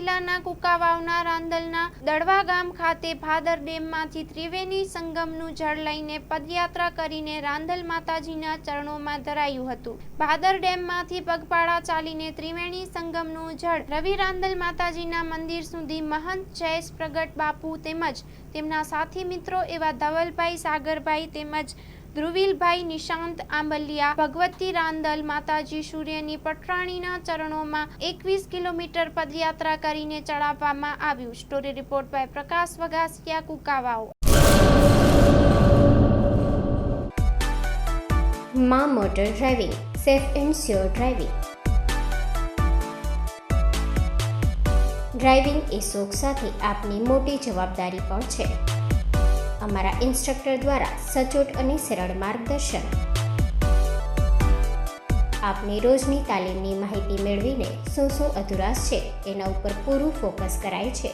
જિલ્લાના કુંકાવાવના રાંદલના દડવા ગામ ખાતે ભાદર ડેમમાંથી ત્રિવેણી સંગમનું જળ લઈને પદયાત્રા કરીને રાંદલ માતાજીના ચરણોમાં ધરાયું હતું. ભાદર ડેમમાંથી પગપાળા ચાલીને ત્રિવેણી સંગમનું જળ રવિ રાંદલ માતાજીના મંદિર સુધી મહંત જયેશ પ્રગટ બાપુ તેમજ તેમના સાથી મિત્રો એવા ધવલભાઈ સાગરભાઈ તેમજ ધ્રુવીલભાઈ નિશાંત આંબલિયા ભગવતી રાંદલ માતાજી સૂર્યની પટરાણીના ચરણોમાં 21 કિલોમીટર પદયાત્રા કરીને ચડાવવામાં આવ્યું. Story report by Prakash Vagasiya, Kunkavav. માં motor driving, safe and sure driving. Driving એ શોખ સાથે આપની મોટી જવાબદારી પણ છે. અમારા ઇન્સ્ટ્રક્ટર દ્વારા સચોટ અને સરળ માર્ગદર્શન. આપની રોજની તાલીમની માહિતી મેળવીને શું અધુરાશ છે એના ઉપર પૂરું ફોકસ કરાય છે.